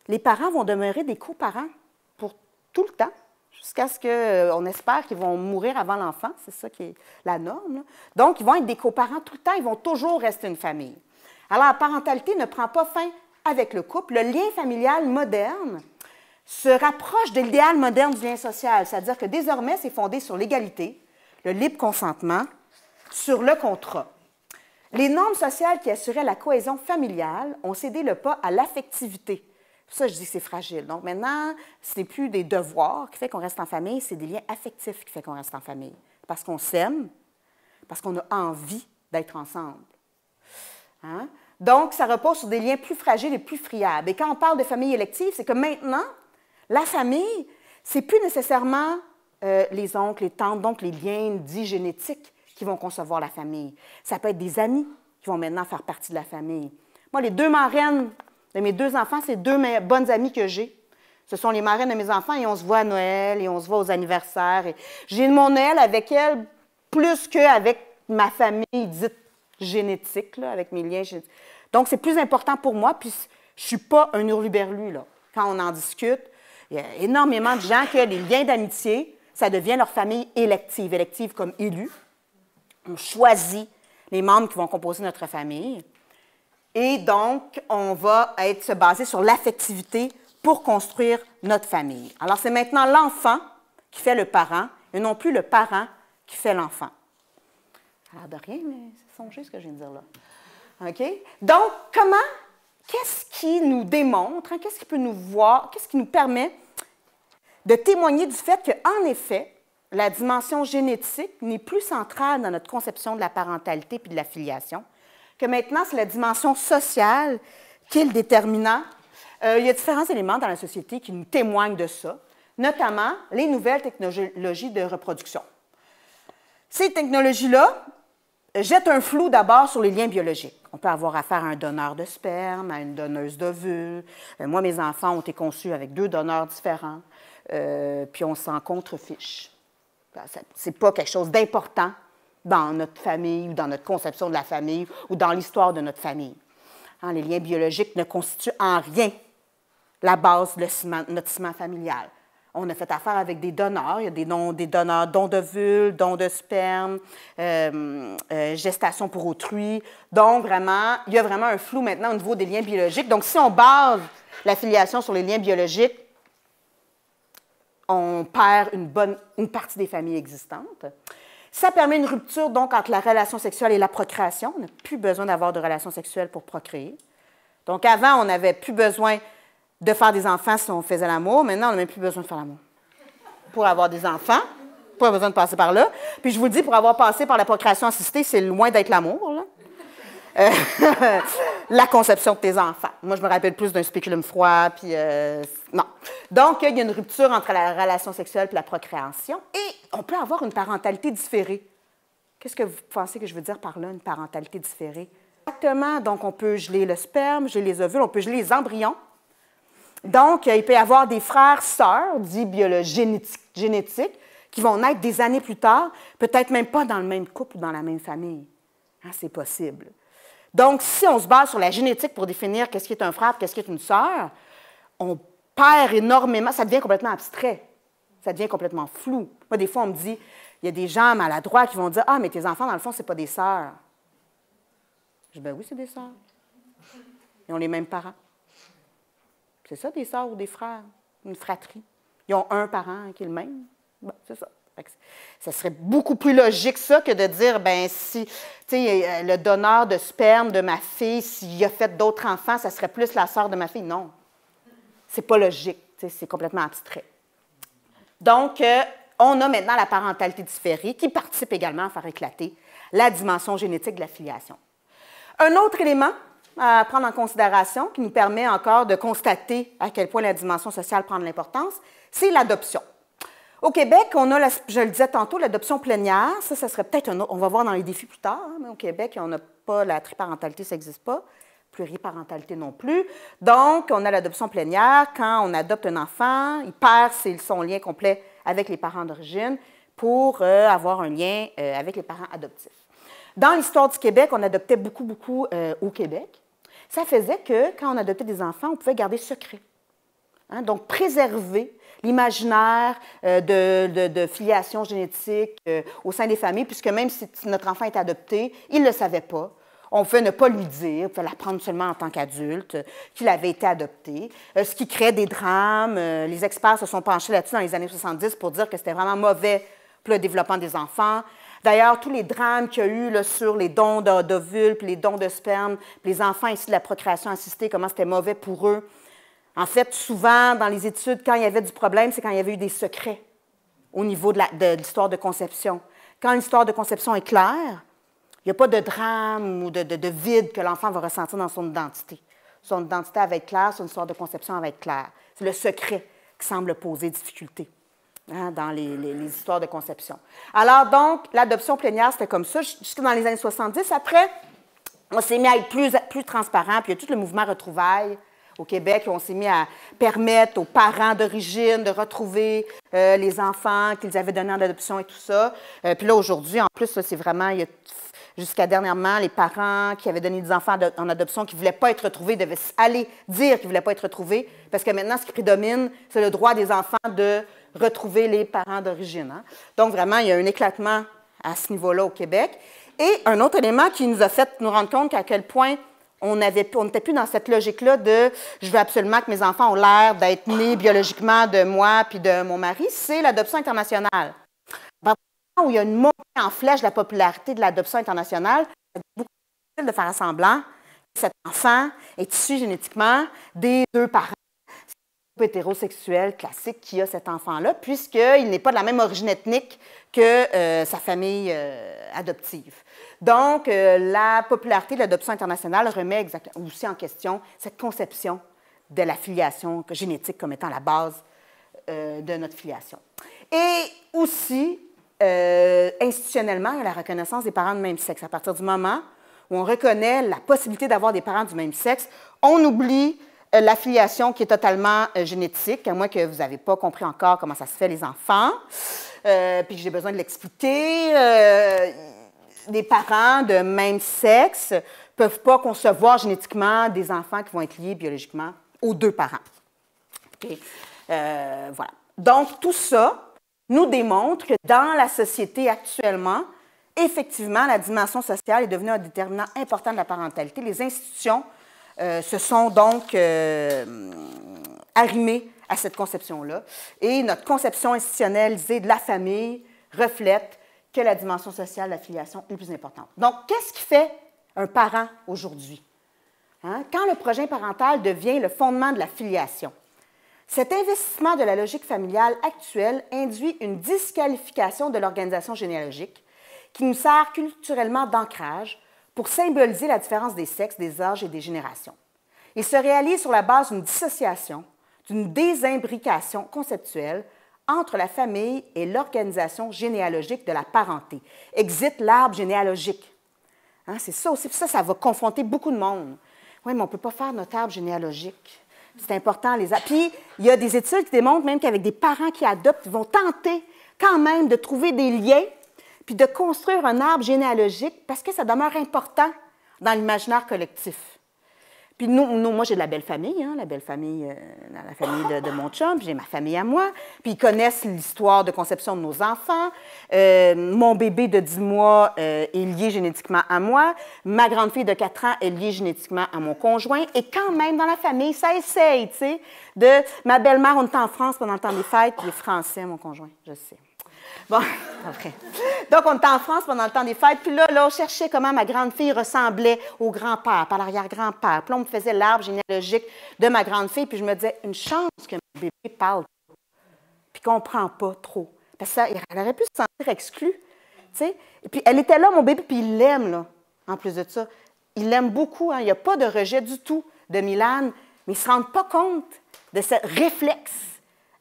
les parents vont demeurer des coparents pour tout le temps, jusqu'à ce qu'on espère qu'ils vont mourir avant l'enfant. C'est ça qui est la norme, là. Donc, ils vont être des coparents tout le temps, ils vont toujours rester une famille. Alors, la parentalité ne prend pas fin avec le couple. Le lien familial moderne se rapproche de l'idéal moderne du lien social, c'est-à-dire que désormais, c'est fondé sur l'égalité, le libre consentement, sur le contrat. Les normes sociales qui assuraient la cohésion familiale ont cédé le pas à l'affectivité. Pour ça, je dis que c'est fragile. Donc maintenant, ce n'est plus des devoirs qui font qu'on reste en famille, c'est des liens affectifs qui font qu'on reste en famille. Parce qu'on s'aime, parce qu'on a envie d'être ensemble. Hein? Donc, ça repose sur des liens plus fragiles et plus friables. Et quand on parle de famille élective, c'est que maintenant, la famille, c'est plus nécessairement les oncles, les tantes, donc les liens dits génétiques qui vont concevoir la famille. Ça peut être des amis qui vont maintenant faire partie de la famille. Moi, les 2 marraines de mes 2 enfants, c'est 2 bonnes amies que j'ai. Ce sont les marraines de mes enfants et on se voit à Noël et on se voit aux anniversaires. J'ai mon Noël avec elles plus qu'avec ma famille dite génétique, là, avec mes liens génétiques. Donc, c'est plus important pour moi, puis je ne suis pas un hurluberlu, là. Quand on en discute, il y a énormément de gens que les liens d'amitié, ça devient leur famille élective, élective comme élue. On choisit les membres qui vont composer notre famille. Et donc, on va se baser sur l'affectivité pour construire notre famille. Alors, c'est maintenant l'enfant qui fait le parent et non plus le parent qui fait l'enfant. Alors, de rien, mais c'est songez ce que je viens de dire là. OK? Donc, qu'est-ce qui nous démontre, hein, qu'est-ce qui peut nous voir, qu'est-ce qui nous permet de témoigner du fait qu'en effet, la dimension génétique n'est plus centrale dans notre conception de la parentalité puis de la filiation, que maintenant, c'est la dimension sociale qui est le déterminant. Il y a différents éléments dans la société qui nous témoignent de ça, notamment les nouvelles technologies de reproduction. Ces technologies-là jettent un flou d'abord sur les liens biologiques. On peut avoir affaire à un donneur de sperme, à une donneuse d'ovules. Moi, mes enfants ont été conçus avec 2 donneurs différents, puis on s'en contrefiche. Ce n'est pas quelque chose d'important dans notre famille ou dans notre conception de la famille ou dans l'histoire de notre famille. Hein, les liens biologiques ne constituent en rien la base de notre ciment familial. On a fait affaire avec des donneurs. Il y a des donneurs, dons d'ovules, dons de sperme, gestation pour autrui. Donc, vraiment, il y a vraiment un flou maintenant au niveau des liens biologiques. Donc, si on base la filiation sur les liens biologiques, on perd une partie des familles existantes. Ça permet une rupture, donc, entre la relation sexuelle et la procréation. On n'a plus besoin d'avoir de relations sexuelles pour procréer. Donc, avant, on n'avait plus besoin de faire des enfants si on faisait l'amour. Maintenant, on n'a même plus besoin de faire l'amour pour avoir des enfants. Pas besoin de passer par là. Puis, je vous le dis, pour avoir passé par la procréation assistée, c'est loin d'être l'amour, là. La conception de tes enfants. Moi, je me rappelle plus d'un spéculum froid, puis non. Donc, il y a une rupture entre la relation sexuelle et la procréation, et on peut avoir une parentalité différée. Qu'est-ce que vous pensez que je veux dire par là, une parentalité différée? Exactement. Donc, on peut geler le sperme, geler les ovules, on peut geler les embryons. Donc, il peut y avoir des frères, sœurs, dits génétiques, qui vont naître des années plus tard, peut-être même pas dans le même couple ou dans la même famille. Hein, c'est possible. Donc, si on se base sur la génétique pour définir qu'est-ce qui est un frère et qu'est-ce qui est une sœur, on perd énormément, ça devient complètement abstrait, ça devient complètement flou. Moi, des fois, on me dit, il y a des gens maladroits qui vont dire « Ah, mais tes enfants, dans le fond, ce n'est pas des sœurs. » Je dis « Ben oui, c'est des sœurs. Ils ont les mêmes parents. » C'est ça, des sœurs ou des frères, une fratrie. Ils ont un parent qui est le même. Bon, c'est ça. Ça serait beaucoup plus logique, ça, que de dire, ben si, tu sais, le donneur de sperme de ma fille, s'il a fait d'autres enfants, ça serait plus la sœur de ma fille. Non. C'est pas logique. C'est complètement abstrait. Donc, on a maintenant la parentalité différée qui participe également à faire éclater la dimension génétique de la filiation. Un autre élément à prendre en considération qui nous permet encore de constater à quel point la dimension sociale prend de l'importance, c'est l'adoption. Au Québec, on a, je le disais tantôt, l'adoption plénière. Ça serait peut-être un autre. On va voir dans les défis plus tard, hein, mais au Québec, on n'a pas la triparentalité, ça n'existe pas. Pluriparentalité non plus. Donc, on a l'adoption plénière. Quand on adopte un enfant, il perd son lien complet avec les parents d'origine pour avoir un lien avec les parents adoptifs. Dans l'histoire du Québec, on adoptait beaucoup au Québec. Ça faisait que, quand on adoptait des enfants, on pouvait garder secret. Hein, donc, préserver l'imaginaire de filiation génétique au sein des familles, puisque même si notre enfant est adopté, il ne le savait pas. On pouvait ne pas lui dire, on pouvait l'apprendre seulement en tant qu'adulte, qu'il avait été adopté, ce qui crée des drames. Les experts se sont penchés là-dessus dans les années 70 pour dire que c'était vraiment mauvais pour le développement des enfants. D'ailleurs, tous les drames qu'il y a eu là, sur les dons d'ovules, puis les dons de sperme, puis les enfants issus de la procréation assistée, comment c'était mauvais pour eux. En fait, souvent, dans les études, quand il y avait du problème, c'est quand il y avait eu des secrets au niveau de l'histoire de conception. Quand l'histoire de conception est claire, il n'y a pas de drame ou de vide que l'enfant va ressentir dans son identité. Son identité va être claire, son histoire de conception va être claire. C'est le secret qui semble poser difficulté dans les histoires de conception. Alors donc, l'adoption plénière, c'était comme ça, jusque dans les années 70. Après, on s'est mis à être plus transparent, puis il y a tout le mouvement retrouvailles au Québec, on s'est mis à permettre aux parents d'origine de retrouver les enfants qu'ils avaient donnés en adoption et tout ça. Puis là, aujourd'hui, en plus, c'est vraiment, jusqu'à dernièrement, les parents qui avaient donné des enfants en adoption qui ne voulaient pas être retrouvés devaient aller dire qu'ils ne voulaient pas être retrouvés, parce que maintenant, ce qui prédomine, c'est le droit des enfants de retrouver les parents d'origine. Hein? Donc, vraiment, il y a un éclatement à ce niveau-là au Québec. Et un autre élément qui nous a fait nous rendre compte qu'à quel point on n'était plus dans cette logique-là de « je veux absolument que mes enfants ont l'air d'être nés biologiquement de moi puis de mon mari », c'est l'adoption internationale. À partir du moment où il y a une montée en flèche de la popularité de l'adoption internationale, c'est beaucoup plus difficile de faire semblant que cet enfant est issu génétiquement des deux parents hétérosexuel classique qui a cet enfant-là, puisqu'il n'est pas de la même origine ethnique que sa famille adoptive. Donc, la popularité de l'adoption internationale remet aussi en question cette conception de la filiation génétique comme étant la base de notre filiation. Et aussi, institutionnellement, il y a la reconnaissance des parents de même sexe. À partir du moment où on reconnaît la possibilité d'avoir des parents du même sexe, on oublie la filiation qui est totalement génétique, à moins que vous n'avez pas compris encore comment ça se fait les enfants, puis que j'ai besoin de l'expliquer. Les parents de même sexe ne peuvent pas concevoir génétiquement des enfants qui vont être liés biologiquement aux deux parents. Okay. Voilà. Donc, tout ça nous démontre que dans la société actuellement, effectivement, la dimension sociale est devenue un déterminant important de la parentalité. Les institutions se sont donc arrimées à cette conception-là. Et notre conception institutionnalisée de la famille reflète que la dimension sociale de la filiation est plus importante. Donc, qu'est-ce qui fait un parent aujourd'hui? Hein? Quand le projet parental devient le fondement de la filiation, cet investissement de la logique familiale actuelle induit une disqualification de l'organisation généalogique qui nous sert culturellement d'ancrage pour symboliser la différence des sexes, des âges et des générations. Il se réalise sur la base d'une dissociation, d'une désimbrication conceptuelle entre la famille et l'organisation généalogique de la parenté. Exit l'arbre généalogique. Hein, c'est ça aussi. Ça va confronter beaucoup de monde. Oui, mais on ne peut pas faire notre arbre généalogique. C'est important. Puis, il y a des études qui démontrent même qu'avec des parents qui adoptent, ils vont tenter quand même de trouver des liens puis de construire un arbre généalogique parce que ça demeure important dans l'imaginaire collectif. Puis moi, j'ai de la belle famille, hein, la famille de mon chum, puis j'ai ma famille à moi. Puis ils connaissent l'histoire de conception de nos enfants. Mon bébé de 10 mois est lié génétiquement à moi. Ma grande fille de 4 ans est liée génétiquement à mon conjoint. Et quand même, dans la famille, ça essaye, tu sais, de... Ma belle-mère, on était en France pendant le temps des fêtes, puis il est français, mon conjoint, je sais. Bon, après. Donc, on était en France pendant le temps des fêtes. Puis là, on cherchait comment ma grande fille ressemblait au grand-père, par l'arrière-grand-père. Puis là, on me faisait l'arbre généalogique de ma grande fille. Puis je me disais, une chance que mon bébé parle pas, puis qu'on ne comprend pas trop. Parce qu'elle aurait pu se sentir exclue. Tu sais? Et puis, elle était là, mon bébé, puis il l'aime, là, en plus de ça. Il l'aime beaucoup. Hein? Il n'y a pas de rejet du tout de Milan, mais ils ne se rendent pas compte de ce réflexe.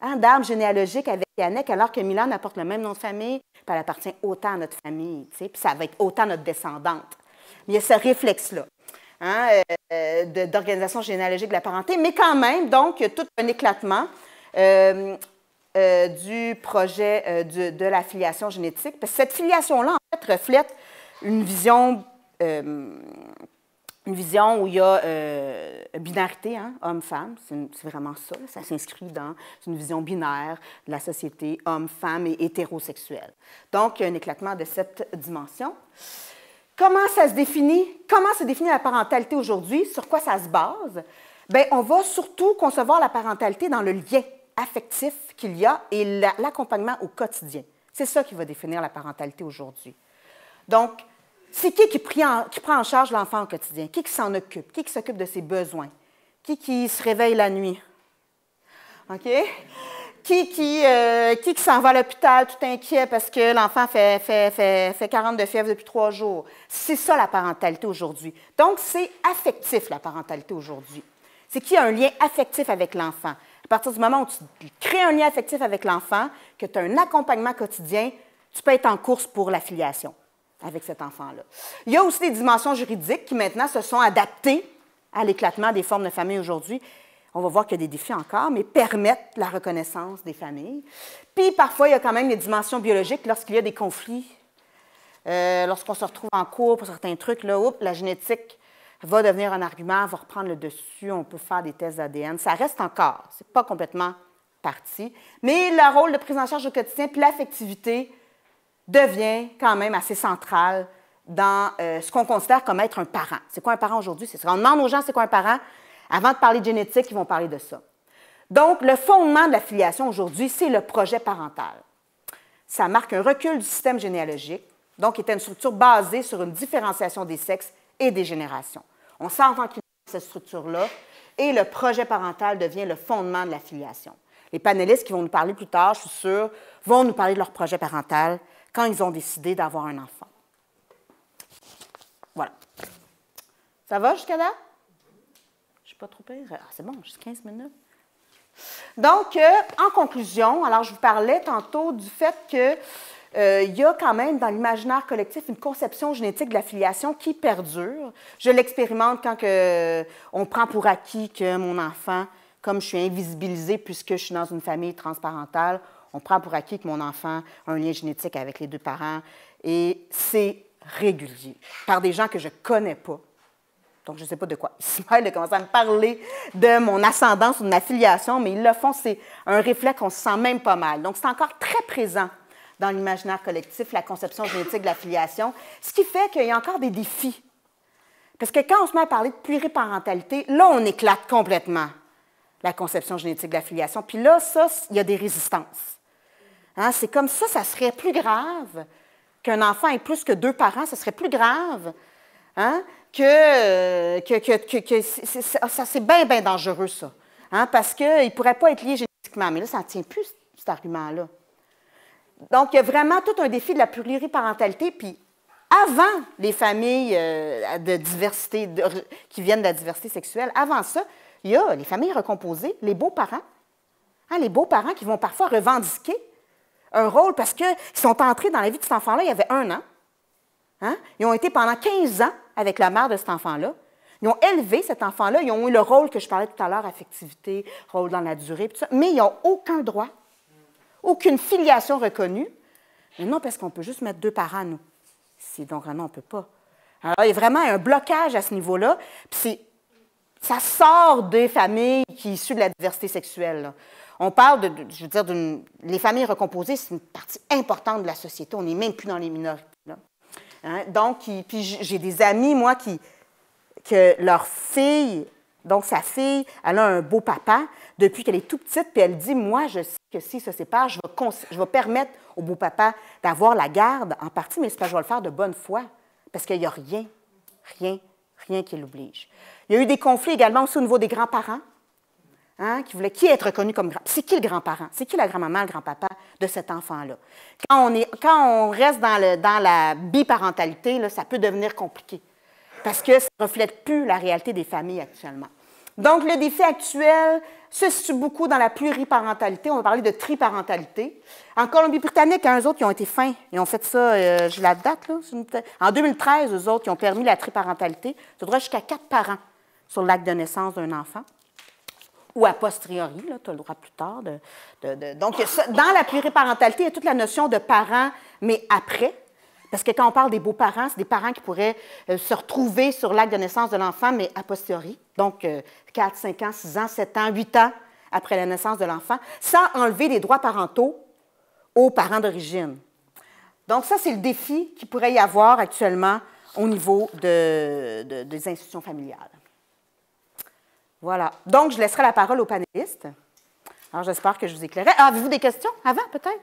Hein, d'arbre généalogique avec Yannick, alors que Milan apporte le même nom de famille, puis elle appartient autant à notre famille, tu sais, puis ça va être autant notre descendante. Mais il y a ce réflexe-là, hein, d'organisation généalogique de la parenté, mais quand même, donc, il y a tout un éclatement du projet de la filiation génétique, parce que cette filiation-là, en fait, reflète une vision où il y a binarité, hein, homme-femme, c'est vraiment ça. Ça s'inscrit dans une vision binaire de la société homme-femme et hétérosexuelle. Donc, il y a un éclatement de cette dimension. Comment ça se définit? Comment se définit la parentalité aujourd'hui? Sur quoi ça se base? Bien, on va surtout concevoir la parentalité dans le lien affectif qu'il y a et l'accompagnement au quotidien. C'est ça qui va définir la parentalité aujourd'hui. Donc, c'est qui prend en charge l'enfant au quotidien? Qui s'en occupe? Qui s'occupe de ses besoins? Qui se réveille la nuit? OK? Qui s'en va à l'hôpital tout inquiet parce que l'enfant fait 40 de fièvre depuis 3 jours? C'est ça la parentalité aujourd'hui. Donc, c'est affectif la parentalité aujourd'hui. C'est qu'il y a un lien affectif avec l'enfant. À partir du moment où tu crées un lien affectif avec l'enfant, que tu as un accompagnement quotidien, tu peux être en course pour la filiation avec cet enfant-là. Il y a aussi des dimensions juridiques qui maintenant se sont adaptées à l'éclatement des formes de famille aujourd'hui. On va voir qu'il y a des défis encore, mais permettent la reconnaissance des familles. Puis parfois, il y a quand même des dimensions biologiques lorsqu'il y a des conflits. Lorsqu'on se retrouve en cours pour certains trucs, là, la génétique va devenir un argument, va reprendre le dessus, on peut faire des tests d'ADN. Ça reste encore, ce n'est pas complètement parti. Mais le rôle de prise en charge au quotidien puis l'affectivité devient quand même assez central dans ce qu'on considère comme être un parent. C'est quoi un parent aujourd'hui? C'est ça. On demande aux gens c'est quoi un parent. Avant de parler de génétique, ils vont parler de ça. Donc, le fondement de la filiation aujourd'hui, c'est le projet parental. Ça marque un recul du système généalogique, donc qui était une structure basée sur une différenciation des sexes et des générations. On s'entend qu'il y a cette structure-là et le projet parental devient le fondement de la filiation. Les panélistes qui vont nous parler plus tard, je suis sûre, vont nous parler de leur projet parental quand ils ont décidé d'avoir un enfant. Voilà. Ça va jusqu'à là? Je ne suis pas trop pire. Ah, c'est bon, juste 15 minutes. Donc, en conclusion, alors je vous parlais tantôt du fait qu'il y a quand même dans l'imaginaire collectif une conception génétique de la filiation qui perdure. Je l'expérimente quand on prend pour acquis que mon enfant, comme je suis invisibilisée puisque je suis dans une famille transparentale, on prend pour acquis que mon enfant a un lien génétique avec les deux parents et c'est régulier par des gens que je ne connais pas. Donc, je ne sais pas de quoi. Ils de commencer à me parler de mon ascendance ou de ma filiation, mais ils le font, c'est un réflexe, on se sent même pas mal. Donc, c'est encore très présent dans l'imaginaire collectif, la conception génétique de la filiation, ce qui fait qu'il y a encore des défis. Parce que quand on se met à parler de pluriparentalité, là, on éclate complètement la conception génétique de la filiation. Puis là, ça, il y a des résistances. Hein? C'est comme ça serait plus grave qu'un enfant ait plus que 2 parents, ça serait plus grave, hein? Ça, c'est bien, bien dangereux, ça. Hein? Parce qu'il ne pourrait pas être lié génétiquement. Mais là, ça ne tient plus, cet argument-là. Donc, il y a vraiment tout un défi de la pluriparentalité. Puis, avant les familles de diversité, qui viennent de la diversité sexuelle, avant ça, il y a les familles recomposées, les beaux-parents. Hein, les beaux-parents qui vont parfois revendiquer un rôle parce qu'ils sont entrés dans la vie de cet enfant-là il y avait 1 an. Hein? Ils ont été pendant 15 ans avec la mère de cet enfant-là. Ils ont élevé cet enfant-là. Ils ont eu le rôle que je parlais tout à l'heure, affectivité, rôle dans la durée, tout ça, mais ils n'ont aucun droit, aucune filiation reconnue. Mais non, parce qu'on peut juste mettre 2 parents, nous. Donc, non, on ne peut pas. Alors, il y a vraiment un blocage à ce niveau-là. Puis ça sort des familles qui sont issues de la diversité sexuelle, là. On parle je veux dire, les familles recomposées, c'est une partie importante de la société. On n'est même plus dans les minorités, là. Hein? Donc, puis j'ai des amis, moi, que leur fille, donc sa fille, elle a un beau papa depuis qu'elle est toute petite, puis elle dit, moi, je sais que si ça se sépare, je vais permettre au beau papa d'avoir la garde en partie, mais c'est parce que je vais le faire de bonne foi, parce qu'il n'y a rien qui l'oblige. Il y a eu des conflits également aussi au niveau des grands-parents, hein, qui voulaient être reconnus comme grands. C'est qui le grand-parent? C'est qui la grand-maman, le grand-papa de cet enfant-là? Quand on reste dans la biparentalité, là, ça peut devenir compliqué parce que ça ne reflète plus la réalité des familles actuellement. Donc, le défi actuel se situe beaucoup dans la pluriparentalité. On va parler de triparentalité. En Colombie-Britannique, eux autres, ils ont été fins. Ils ont fait ça, j'ai la date, là. En 2013, eux autres, ils ont permis la triparentalité. Ça devrait jusqu'à 4 parents sur l'acte de naissance d'un enfant. Ou a posteriori, tu as le droit plus tard. Donc, dans la pluriparentalité, il y a toute la notion de parents, mais après. Parce que quand on parle des beaux-parents, c'est des parents qui pourraient se retrouver sur l'acte de naissance de l'enfant, mais a posteriori. Donc, 4, 5 ans, 6 ans, 7 ans, 8 ans après la naissance de l'enfant, sans enlever les droits parentaux aux parents d'origine. Donc, ça, c'est le défi qu'il pourrait y avoir actuellement au niveau des institutions familiales. Voilà. Donc, je laisserai la parole aux panélistes. Alors, j'espère que je vous éclairerai. Avez-vous des questions avant, peut-être?